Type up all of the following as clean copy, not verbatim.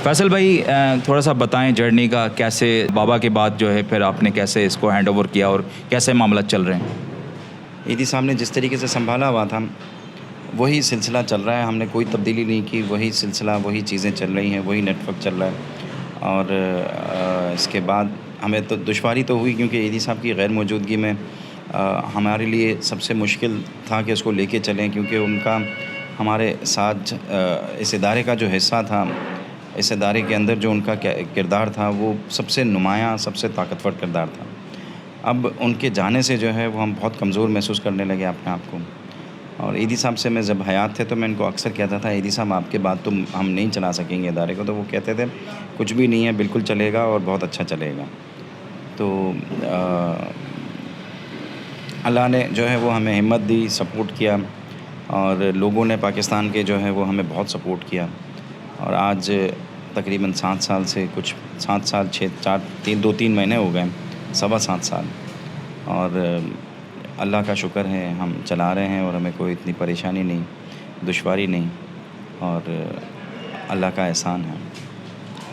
فیصل بھائی تھوڑا سا بتائیں جرنی کا، کیسے بابا کے بعد جو ہے پھر آپ نے کیسے اس کو ہینڈ اوور کیا اور کیسے معاملات چل رہے ہیں؟ ایدی صاحب نے جس طریقے سے سنبھالا ہوا تھا وہی سلسلہ چل رہا ہے. ہم نے کوئی تبدیلی نہیں کی، وہی سلسلہ، وہی چیزیں چل رہی ہیں، وہی نیٹ ورک چل رہا ہے. اور اس کے بعد ہمیں تو دشواری تو ہوئی کیونکہ ایدی صاحب کی غیر موجودگی میں ہمارے لیے سب سے مشکل تھا کہ اس کو لے کے چلیں، کیونکہ ان کا ہمارے ساتھ اس ادارے کا جو حصہ تھا، اس ادارے کے اندر جو ان کا کردار تھا وہ سب سے نمایاں، سب سے طاقتور کردار تھا. اب ان کے جانے سے جو ہے وہ ہم بہت کمزور محسوس کرنے لگے اپنے آپ کو. اور ایدی صاحب سے میں جب حیات تھے تو میں ان کو اکثر کہتا تھا ایدی صاحب آپ کے بعد تو ہم نہیں چلا سکیں گے ادارے کو. تو وہ کہتے تھے کچھ بھی نہیں ہے، بالکل چلے گا اور بہت اچھا چلے گا. تو اللہ نے جو ہے وہ ہمیں ہمت دی، سپورٹ کیا، اور لوگوں نے پاکستان کے جو ہے وہ ہمیں بہت سپورٹ کیا. اور آج تقریباً 7 سال سے کچھ 7 سال 2-3 مہینے ہو گئے، 7.25 سال. اور اللہ کا شکر ہے ہم چلا رہے ہیں اور ہمیں کوئی اتنی پریشانی نہیں، دشواری نہیں، اور اللہ کا احسان ہے.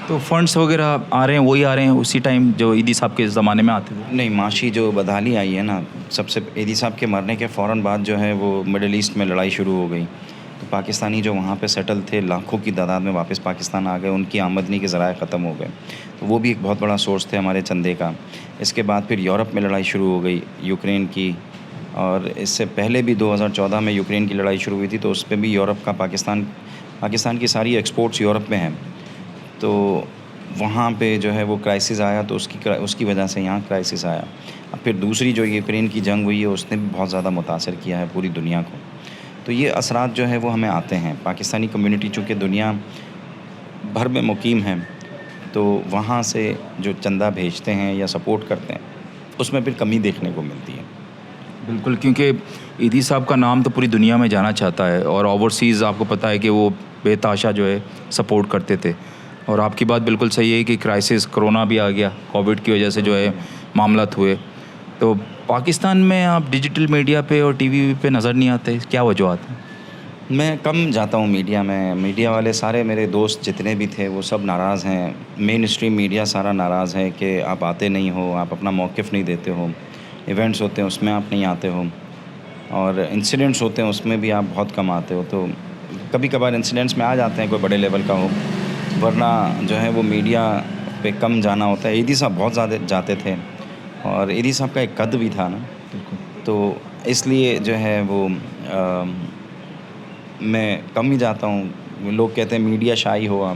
تو فنڈس وغیرہ آ رہے ہیں، وہی آ رہے ہیں اسی ٹائم جو ایدی صاحب کے زمانے میں آتے تھے؟ نہیں، معاشی جو بدحالی آئی ہے نا، سب سے ایدی صاحب کے مرنے کے فوراً بعد جو ہے وہ مڈل ایسٹ میں لڑائی شروع ہو گئی. تو پاکستانی جو وہاں پہ سیٹل تھے لاکھوں کی تعداد میں واپس پاکستان آ گئے، ان کی آمدنی کے ذرائع ختم ہو گئے. تو وہ بھی ایک بہت بڑا سورس تھے ہمارے چندے کا. اس کے بعد پھر یورپ میں لڑائی شروع ہو گئی یوکرین کی، اور اس سے پہلے بھی 2014 میں یوکرین کی لڑائی شروع ہوئی تھی. تو اس پہ بھی یورپ کا پاکستان کی ساری ایکسپورٹس یورپ میں ہیں. تو وہاں پہ جو ہے وہ کرائسس آیا، تو اس کی وجہ سے یہاں کرائسس آیا. اب پھر دوسری جو یوکرین کی جنگ ہوئی ہے اس نے بھی بہت زیادہ متاثر کیا ہے پوری دنیا کو. تو یہ اثرات جو ہے وہ ہمیں آتے ہیں. پاکستانی کمیونٹی چونکہ دنیا بھر میں مقیم ہے، تو وہاں سے جو چندہ بھیجتے ہیں یا سپورٹ کرتے ہیں اس میں پھر کمی دیکھنے کو ملتی ہے. بالکل، کیونکہ ایدی صاحب کا نام تو پوری دنیا میں جانا چاہتا ہے، اور اوورسیز آپ کو پتہ ہے کہ وہ بے تحاشا جو ہے سپورٹ کرتے تھے. اور آپ کی بات بالکل صحیح ہے کہ کرائسس، کرونا بھی آ گیا، کووڈ کی وجہ سے جو ہے معاملات ہوئے. تو پاکستان میں آپ ڈیجیٹل میڈیا پہ اور ٹی وی پہ نظر نہیں آتے، کیا وجوہات ہیں؟ میں کم جاتا ہوں میڈیا میں. میڈیا والے سارے میرے دوست جتنے بھی تھے وہ سب ناراض ہیں. مین اسٹریم میڈیا سارا ناراض ہے کہ آپ آتے نہیں ہو، آپ اپنا موقف نہیں دیتے ہو. ایونٹس ہوتے ہیں اس میں آپ نہیں آتے ہو، اور انسیڈنٹس ہوتے ہیں اس میں بھی آپ بہت کم آتے ہو. تو کبھی کبھار انسیڈنٹس میں آ جاتے ہیں کوئی بڑے لیول کا ہو، ورنہ جو ہے وہ میڈیا پہ کم جانا ہوتا ہے. ایدی صاحب بہت زیادہ جاتے تھے، اور ایدی صاحب کا ایک قد بھی تھا نا، تو اس لیے جو ہے وہ میں کم ہی جاتا ہوں. لوگ کہتے ہیں میڈیا شائی ہو آپ.